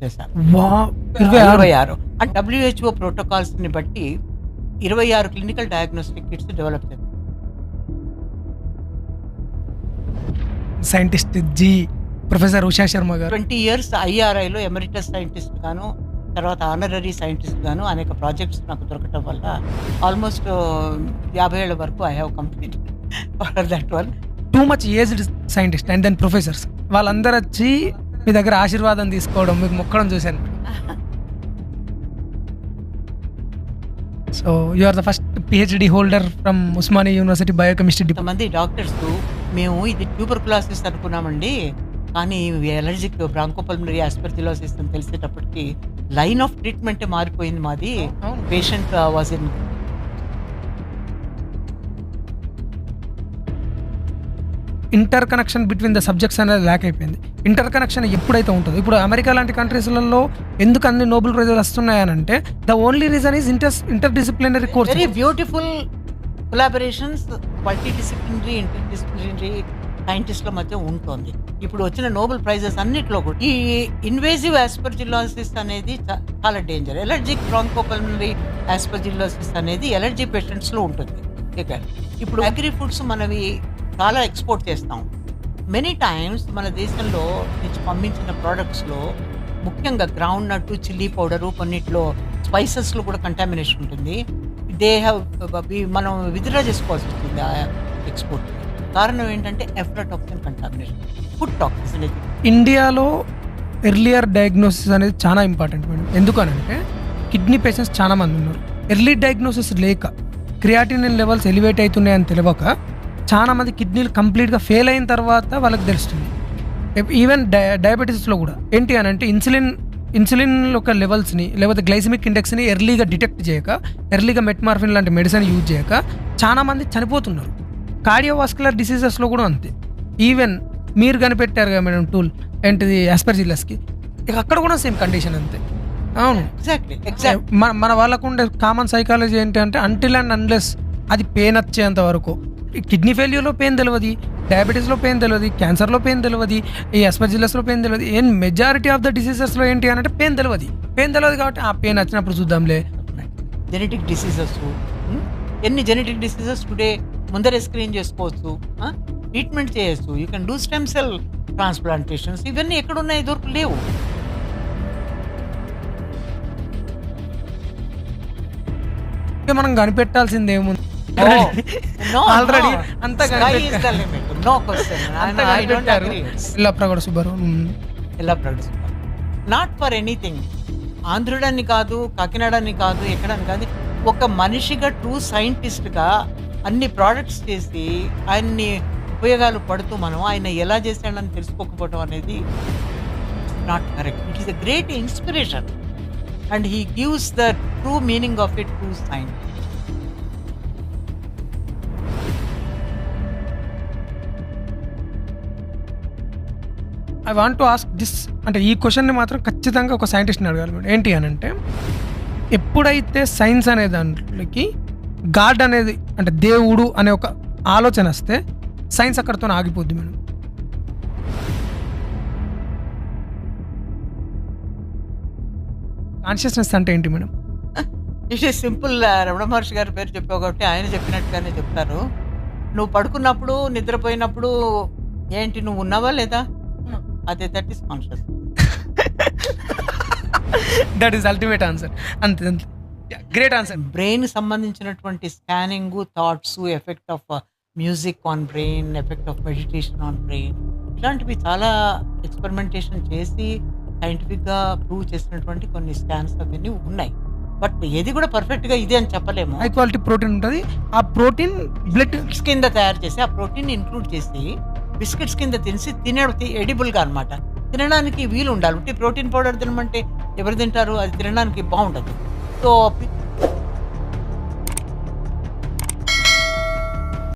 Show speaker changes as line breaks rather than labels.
చేశారు.
26
అంటే WHO ప్రోటోకాల్స్ని బట్టి 26 క్లినికల్ డయాగ్నోస్టిక్ కిట్స్ డెవలప్ చేశారు.
Scientist G professor Usha Sharma గారు
20 years IRIలో ఎమరిటస్ సైంటిస్ట్ గాను, తర్వాత ఆనరరీ సైంటిస్ట్ గాను అనేక ప్రాజెక్ట్స్ నాకు దొరకటం వల్ల ఆల్మోస్ట్ 50 ఏళ్ల వరకు I have completed for that one.
Too much aged scientist and then professors వాళ్ళందరూ వచ్చి మీ దగ్గర ఆశీర్వాదం తీసుకోవడం, మీకు మొక్కడం చూశాను. So you are the first PhD holder from Osmania university biochemistry department.
కొంతమంది డాక్టర్స్ మేము ఇది ట్యూబర్కులోసిస్ అనుకున్నామండి, కానీ ఎలర్జిక్ బ్రాంకోపల్మనరీ ఆస్పెర్జిలోసిస్ అని తెలిసేటప్పటికి లైన్ ఆఫ్ ట్రీట్మెంటే మారిపోయింది మాది. Patient was in
inter connection between the subjects అనేది ల్యాక్ అయిపోయింది. ఇంటర్ కనెక్షన్ ఎప్పుడైతే ఉంటుందో, ఇప్పుడు అమెరికా లాంటి కంట్రీస్లలో ఎందుకు అన్ని నోబెల్ ప్రైజులు వస్తున్నాయనంటే the only reason is interdisciplinary course.
Very beautiful collaborations multidisciplinary interdisciplinary సైంటిస్ట్ల మధ్య ఉంటుంది. ఇప్పుడు వచ్చిన నోబెల్ ప్రైజెస్ అన్నిట్లో కూడా ఈ ఇన్వేజివ్ ఆస్పెర్జిలోసిస్ అనేది చాలా డేంజర్. ఎలర్జిక్ బ్రాంకోపల్మనరీ ఆస్పెర్జిలోసిస్ అనేది ఎలర్జీ పేషెంట్స్లో ఉంటుంది. ఇప్పుడు అగ్రి ఫుడ్స్ మనవి చాలా ఎక్స్పోర్ట్ చేస్తాం. మెనీ టైమ్స్ మన దేశంలో నుంచి పంపించిన ప్రోడక్ట్స్లో ముఖ్యంగా గ్రౌండ్ నట్టు, చిల్లీ పౌడరు, కొన్నిట్లో స్పైసెస్లో కూడా కంటామినేషన్ ఉంటుంది. దే హ్యావ్ మనం విత్డ్రా చేసుకోవాల్సి వస్తుంది ఆ ఎక్స్పోర్ట్. కారణం ఏంటంటే ఎఫ్లటాక్సిన్ కంటామినేషన్, ఫుడ్ టాక్సిన్స్ అనేది.
ఇండియాలో ఎర్లియర్ డయాగ్నోసిస్ అనేది చాలా ఇంపార్టెంట్ మేడం. ఎందుకనంటే కిడ్నీ పేషెంట్స్ చాలా మంది ఉన్నారు. ఎర్లీ డయాగ్నోసిస్ లేక క్రియాటినిన్ లెవెల్స్ ఎలివేట్ అవుతున్నాయని తెలియక చాలా మంది కిడ్నీలు కంప్లీట్గా ఫెయిల్ అయిన తర్వాత వాళ్ళకి తెలుస్తుంది. ఈవెన్ డయాబెటీస్లో కూడా ఏంటి అని అంటే ఇన్సులిన్ యొక్క లెవెల్స్ని లేకపోతే గ్లైసిమిక్ ఇండెక్స్ని ఎర్లీగా డిటెక్ట్ చేయక, ఎర్లీగా మెట్మార్ఫిన్ లాంటి మెడిసిన్ యూజ్ చేయక చాలా మంది చనిపోతున్నారు. కార్డియోవాస్కులర్ డిసీజెస్లో కూడా అంతే. ఈవెన్ మీరు కనిపెట్టారు కదా మేడం టూల్ ఏంటిది ఆస్పెర్జిల్లస్కి, ఇక అక్కడ కూడా సేమ్ కండిషన్ అంతే. అవును,
ఎగ్జాక్ట్లీ.
మన వాళ్ళకు ఉండే కామన్ సైకాలజీ ఏంటి అంటే అంటిల్ అండ్ అన్లెస్ అది పెయిన్ వచ్చేంత వరకు, కిడ్నీ ఫెయిల్యూర్లో పెయిన్ తెలియదు, డయాబెటీస్లో పెయిన్ తెలియదు, క్యాన్సర్లో పెయిన్ తెలియదు, ఈ ఆస్పెర్జిల్లస్లో పెయిన్ తెలియదు. ఏం మెజారిటీ ఆఫ్ ద డిసీజెస్లో ఏంటి అంటే పెయిన్ తెలియదు కాబట్టి ఆ పెయిన్ వచ్చినప్పుడు చూద్దాంలే.
జెనెటిక్ డిసీజెస్, ఎన్ని జెనెటిక్ డిసీజెస్ టుడే ముందరే స్క్రీన్ చేసుకోవచ్చు, ట్రీట్మెంట్ చేయొచ్చు. You can do stem cell transplantations. ఇవన్నీ ఎక్కడున్నాయి, లేవు.
మనం కనిపెట్టాల్సింది ఏముంది, ఆల్రెడీ అంతా Yellapragada Subbarao.
Not for anything. ఆంధ్రుడని కాదు, కాకినాడని కాదు, ఎక్కడని కాదు, ఒక మనిషిగా ట్రూ సైంటిస్ట్గా అన్ని ప్రోడక్ట్స్ చేసి ఆయన్ని ఉపయోగాలు పడుతూ మనం ఆయన ఎలా చేశాడని తెలుసుకోకపోవడం అనేది not correct. It is a great inspiration and he gives the true meaning of it to science.
I want to ask this, అంటే ఈ క్వశ్చన్ని మాత్రం ఖచ్చితంగా ఒక సైంటిస్ట్ని అడగాలి మేడం. ఏంటి అని అంటే ఎప్పుడైతే సైన్స్ అనే దాంట్లోకి గాడ్ అనేది అంటే దేవుడు అనే ఒక ఆలోచన వస్తే సైన్స్ అక్కడితో ఆగిపోద్ది మేడం. కాన్షియస్నెస్ అంటే ఏంటి madam?
It is simple. Ramana Maharshi గారి పేరు చెప్పావు కాబట్టి ఆయన చెప్పినట్టుగానే చెప్తారు. నువ్వు పడుకున్నప్పుడు, నిద్రపోయినప్పుడు ఏంటి, నువ్వు ఉన్నావా లేదా, అదే that is conscious.
That is ultimate answer. అంతే, గ్రేట్ ఆన్సర్.
బ్రెయిన్ సంబంధించినటువంటి scanning, thoughts, effect of music on brain, effect of meditation on brain, ఇలాంటివి చాలా ఎక్స్పెరిమెంటేషన్ చేసి సైంటిఫిక్గా ప్రూవ్ చేసినటువంటి కొన్ని స్కాన్స్ అవన్నీ ఉన్నాయి. బట్ ఏది కూడా పర్ఫెక్ట్గా ఇది అని చెప్పలేము.
హై క్వాలిటీ ప్రోటీన్ ఉంటుంది. ఆ ప్రోటీన్ బ్లడ్
కింద తయారు చేసి ఆ ప్రోటీన్ ఇంక్లూడ్ చేసి బిస్కెట్స్ కింద తినేది ఎడిబుల్గా అనమాట. తినడానికి వీలు ఉండాలి. ప్రోటీన్ పౌడర్ తినమంటే ఎవరు తింటారు? అది తినడానికి బాగుంటుంది. సో